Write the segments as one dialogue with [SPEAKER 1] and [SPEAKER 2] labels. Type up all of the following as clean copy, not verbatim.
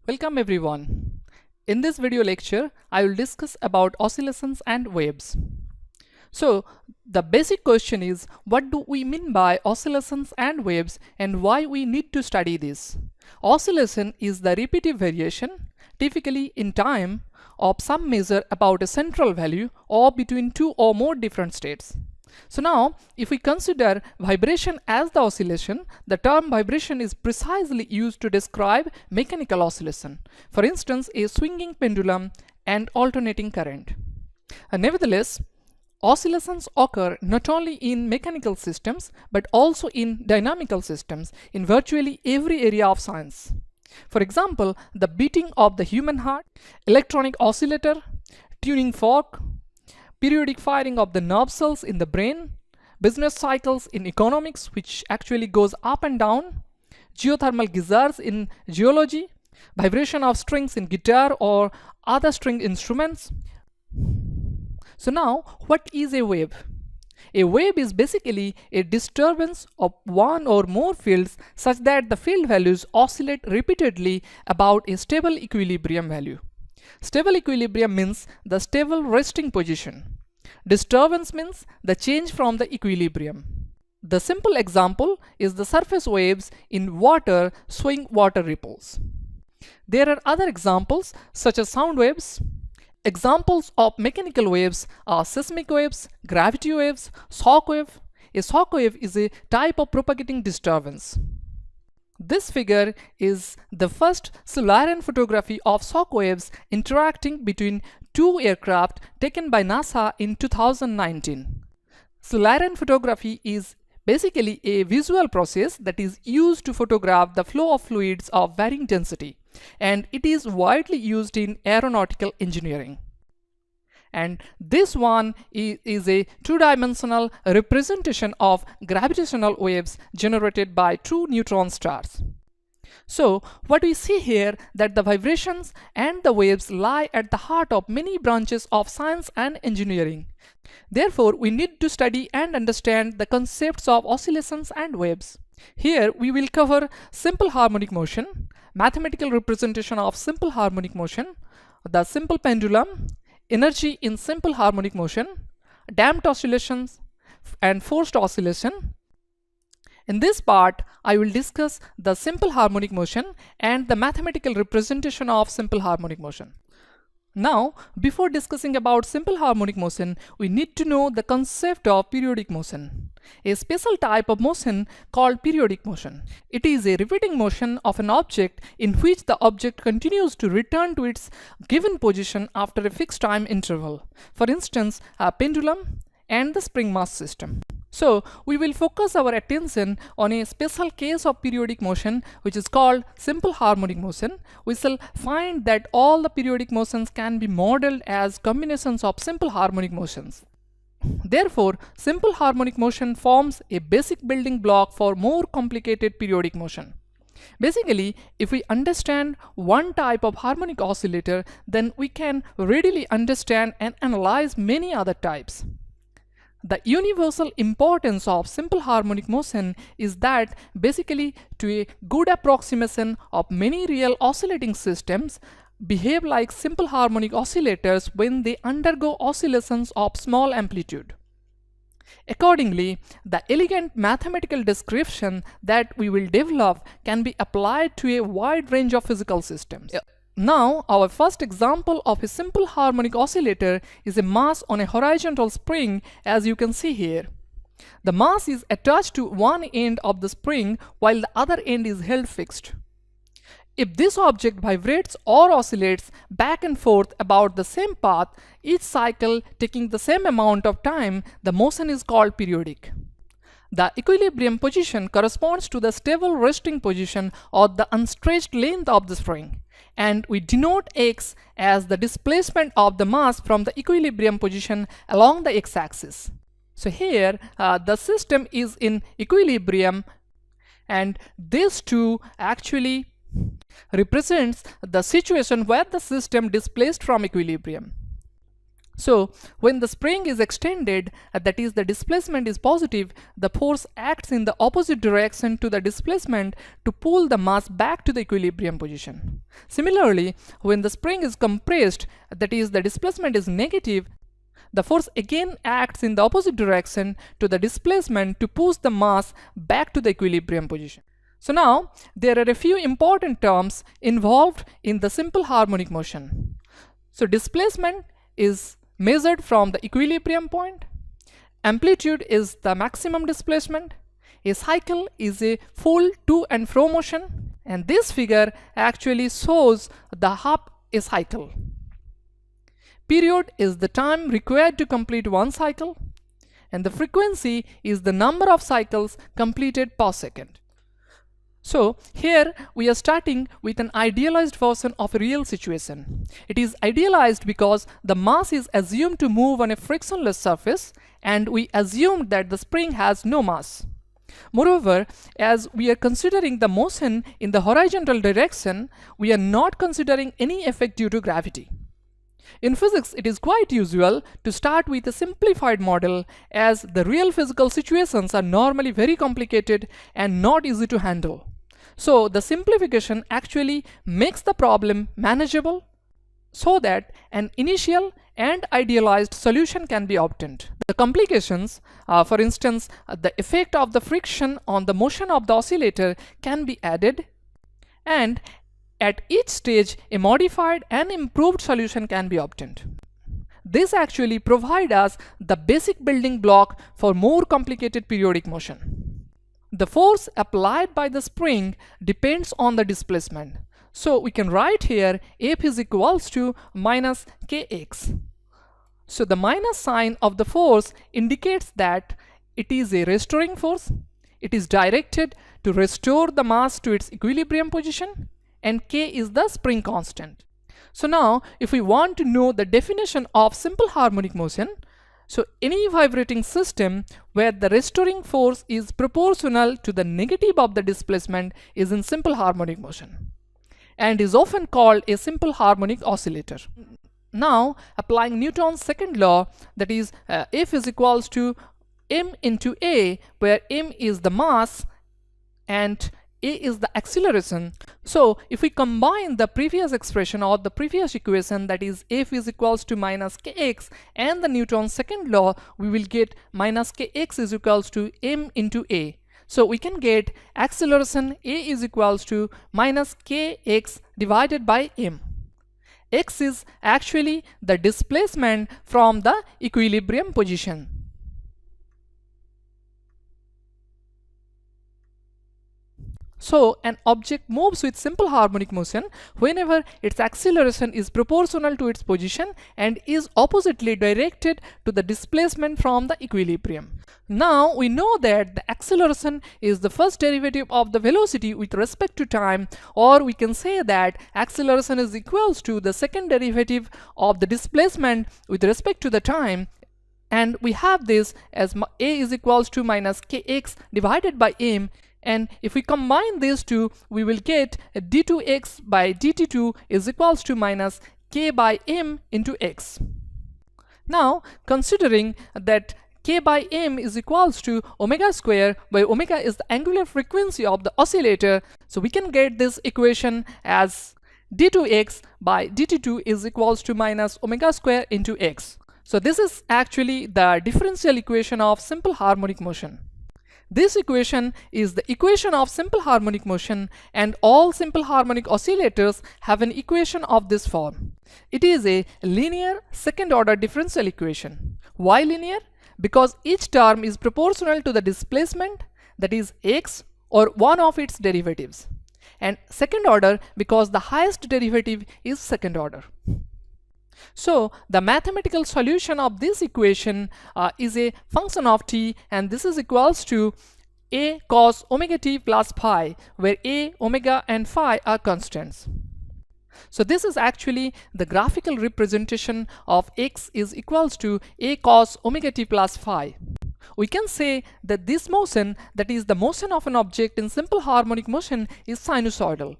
[SPEAKER 1] Welcome everyone. In this video lecture, I will discuss about oscillations and waves. So, the basic question is, what do we mean by oscillations and waves and why we need to study this? Oscillation is the repeated variation, typically in time, of some measure about a central value or between two or more different states. So now, if we consider vibration as the oscillation, the term vibration is precisely used to describe mechanical oscillation. For instance, a swinging pendulum and alternating current. Nevertheless, oscillations occur not only in mechanical systems but also in dynamical systems in virtually every area of science. For example, the beating of the human heart, electronic oscillator, tuning fork, periodic firing of the nerve cells in the brain, business cycles in economics which actually goes up and down, geothermal geysers in geology, vibration of strings in guitar or other string instruments. So now, what is a wave? A wave is basically a disturbance of one or more fields such that the field values oscillate repeatedly about a stable equilibrium value. Stable equilibrium means the stable resting position. Disturbance means the change from the equilibrium. The simple example is the surface waves in water swing water ripples. There are other examples such as sound waves. Examples of mechanical waves are seismic waves, gravity waves, shock wave. A shock wave is a type of propagating disturbance. This figure is the first Solarian photography of shock waves interacting between two aircraft taken by NASA in 2019. Solarian photography is basically a visual process that is used to photograph the flow of fluids of varying density, and it is widely used in aeronautical engineering. And this one is a two-dimensional representation of gravitational waves generated by true neutron stars. So what we see here that the vibrations and the waves lie at the heart of many branches of science and engineering. Therefore, we need to study and understand the concepts of oscillations and waves. Here we will cover simple harmonic motion, mathematical representation of simple harmonic motion, the simple pendulum, energy in simple harmonic motion, damped oscillations, and forced oscillation. In this part, I will discuss the simple harmonic motion and the mathematical representation of simple harmonic motion. Now, before discussing about simple harmonic motion, we need to know the concept of periodic motion, a special type of motion called periodic motion. It is a repeating motion of an object in which the object continues to return to its given position after a fixed time interval. For instance, a pendulum and the spring mass system. So, we will focus our attention on a special case of periodic motion which is called simple harmonic motion. We shall find that all the periodic motions can be modeled as combinations of simple harmonic motions. Therefore, simple harmonic motion forms a basic building block for more complicated periodic motion. Basically, if we understand one type of harmonic oscillator, then we can readily understand and analyze many other types. The universal importance of simple harmonic motion is that basically to a good approximation of many real oscillating systems behave like simple harmonic oscillators when they undergo oscillations of small amplitude. Accordingly, the elegant mathematical description that we will develop can be applied to a wide range of physical systems. Now, our first example of a simple harmonic oscillator is a mass on a horizontal spring, as you can see here. The mass is attached to one end of the spring while the other end is held fixed. If this object vibrates or oscillates back and forth about the same path, each cycle taking the same amount of time, the motion is called periodic. The equilibrium position corresponds to the stable resting position or the unstretched length of the spring, and we denote x as the displacement of the mass from the equilibrium position along the x-axis. So here the system is in equilibrium, and this too actually represents the situation where the system displaced from equilibrium. So when the spring is extended, that is the displacement is positive, the force acts in the opposite direction to the displacement to pull the mass back to the equilibrium position. Similarly, when the spring is compressed, that is the displacement is negative, the force again acts in the opposite direction to the displacement to push the mass back to the equilibrium position. So now there are a few important terms involved in the simple harmonic motion. So displacement is measured from the equilibrium point. Amplitude is the maximum displacement. A cycle is a full to and fro motion, and this figure actually shows the half a cycle. Period is the time required to complete one cycle, and the frequency is the number of cycles completed per second. So here we are starting with an idealized version of a real situation. It is idealized because the mass is assumed to move on a frictionless surface, and we assumed that the spring has no mass. Moreover, as we are considering the motion in the horizontal direction, we are not considering any effect due to gravity. In physics, it is quite usual to start with a simplified model, as the real physical situations are normally very complicated and not easy to handle. So the simplification actually makes the problem manageable so that an initial and idealized solution can be obtained. The complications, for instance, the effect of the friction on the motion of the oscillator can be added, and at each stage a modified and improved solution can be obtained. This actually provides us the basic building block for more complicated periodic motion. The force applied by the spring depends on the displacement. So we can write here F is equals to minus kx. So the minus sign of the force indicates that it is a restoring force. It is directed to restore the mass to its equilibrium position, and k is the spring constant. So now if we want to know the definition of simple harmonic motion, so any vibrating system where the restoring force is proportional to the negative of the displacement is in simple harmonic motion and is often called a simple harmonic oscillator. Now applying Newton's second law, that is F is equals to m into a, where m is the mass and a is the acceleration. So if we combine the previous expression or the previous equation, that is F is equals to minus kx, and the Newton's second law, we will get minus kx is equals to m into a. So we can get acceleration a is equals to minus kx divided by m. X is actually the displacement from the equilibrium position. So an object moves with simple harmonic motion whenever its acceleration is proportional to its position and is oppositely directed to the displacement from the equilibrium. Now we know that the acceleration is the first derivative of the velocity with respect to time, or we can say that acceleration is equals to the second derivative of the displacement with respect to the time, and we have this as a is equals to minus kx divided by m. And if we combine these two, we will get d2x by dt2 is equals to minus k by m into x. Now considering that k by m is equals to omega square, where omega is the angular frequency of the oscillator, so we can get this equation as d2x by dt2 is equals to minus omega square into x. So this is actually the differential equation of simple harmonic motion. This equation is the equation of simple harmonic motion, and all simple harmonic oscillators have an equation of this form. It is a linear second order differential equation. Why linear? Because each term is proportional to the displacement, that is x or one of its derivatives. And second order because the highest derivative is second order. So the mathematical solution of this equation is a function of t, and this is equals to a cos omega t plus phi, where a, omega and phi are constants. So this is actually the graphical representation of x is equals to a cos omega t plus phi. We can say that this motion, that is the motion of an object in simple harmonic motion, is sinusoidal.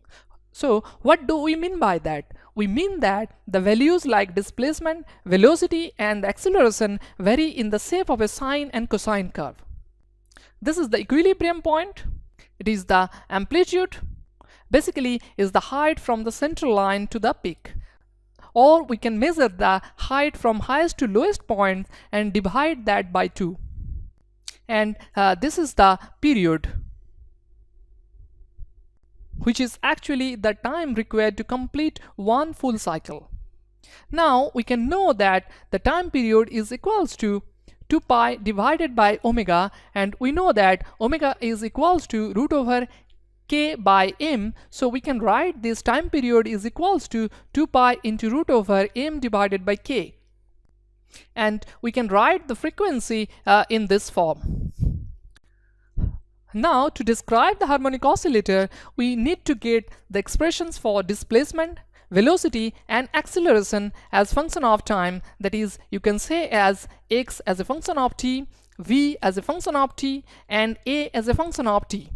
[SPEAKER 1] So what do we mean by that? we mean that the values like displacement, velocity and the acceleration vary in the shape of a sine and cosine curve. This is the equilibrium point. It is the amplitude. Basically is the height from the central line to the peak. Or we can measure the height from highest to lowest point and divide that by 2. And this is the period, which is actually the time required to complete one full cycle. Now we can know that the time period is equals to 2 pi divided by omega, and we know that omega is equals to root over k by m, so we can write this time period is equals to 2 pi into root over m divided by k, and we can write the frequency in this form. Now to describe the harmonic oscillator, we need to get the expressions for displacement, velocity and acceleration as function of time. That is, you can say as x as a function of t, v as a function of t and a as a function of t.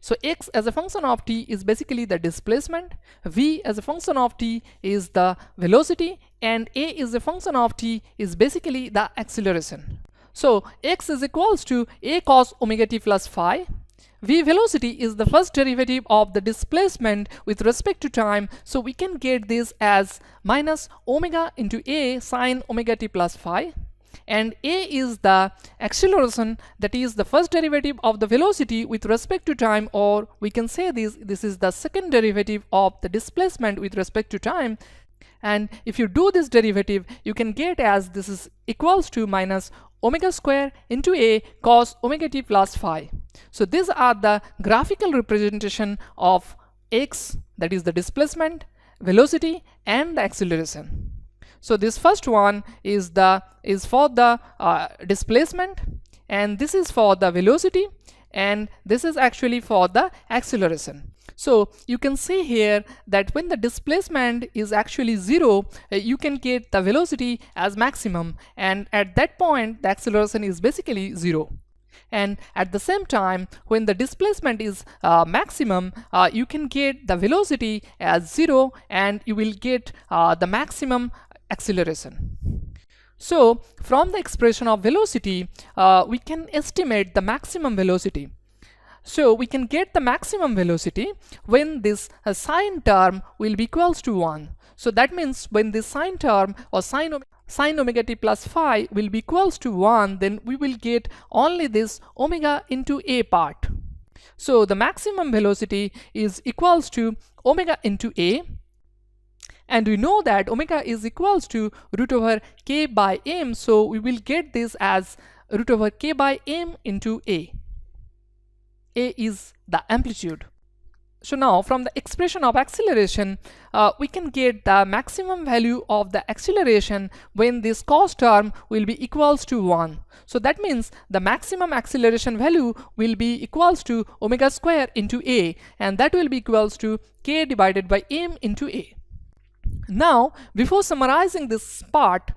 [SPEAKER 1] So x as a function of t is basically the displacement, v as a function of t is the velocity and a is a function of t is basically the acceleration. So x is equals to a cos omega t plus phi. V velocity is the first derivative of the displacement with respect to time, so we can get this as minus omega into a sine omega t plus phi, and a is the acceleration, that is the first derivative of the velocity with respect to time, or we can say this is the second derivative of the displacement with respect to time. And if you do this derivative, you can get as this is equals to minus omega square into a cos omega t plus phi. So these are the graphical representation of x, that is the displacement, velocity and the acceleration. So this first one is for the displacement, and this is for the velocity, and this is actually for the acceleration. So you can see here that when the displacement is actually 0, you can get the velocity as maximum, and at that point the acceleration is basically 0. And at the same time, when the displacement is maximum, you can get the velocity as 0 and you will get the maximum acceleration. So from the expression of velocity, we can estimate the maximum velocity. So we can get the maximum velocity when this sine term will be equals to 1. So that means when this sine term or sine omega t plus phi will be equals to 1, then we will get only this omega into a part. So the maximum velocity is equals to omega into a, and we know that omega is equals to root over k by m, so we will get this as root over k by m into a. A is the amplitude. So now from the expression of acceleration, we can get the maximum value of the acceleration when this cos term will be equals to 1. So that means the maximum acceleration value will be equals to omega square into a, and that will be equals to k divided by m into a. Now before summarizing this part,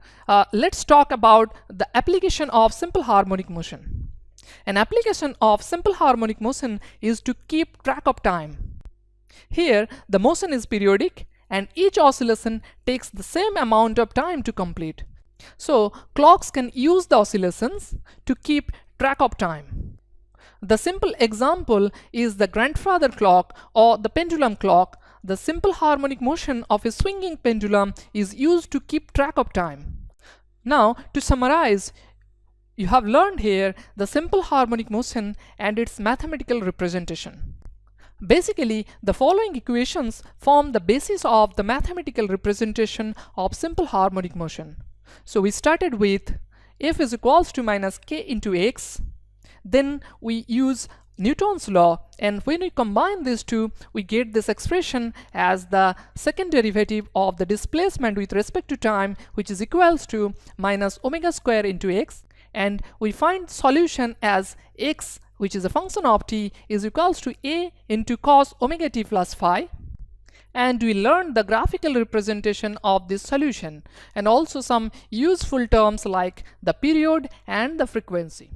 [SPEAKER 1] let's talk about the application of simple harmonic motion. An application of simple harmonic motion is to keep track of time. Here the motion is periodic and each oscillation takes the same amount of time to complete. So clocks can use the oscillations to keep track of time. The simple example is the grandfather clock or the pendulum clock. The simple harmonic motion of a swinging pendulum is used to keep track of time. Now to summarize, you have learned here the simple harmonic motion and its mathematical representation. Basically, the following equations form the basis of the mathematical representation of simple harmonic motion. So we started with f is equals to minus k into x. Then we use Newton's law, and when we combine these two, we get this expression as the second derivative of the displacement with respect to time, which is equals to minus omega square into x. And we find solution as x, which is a function of t, is equals to a into cos omega t plus phi. And we learned the graphical representation of this solution and also some useful terms like the period and the frequency.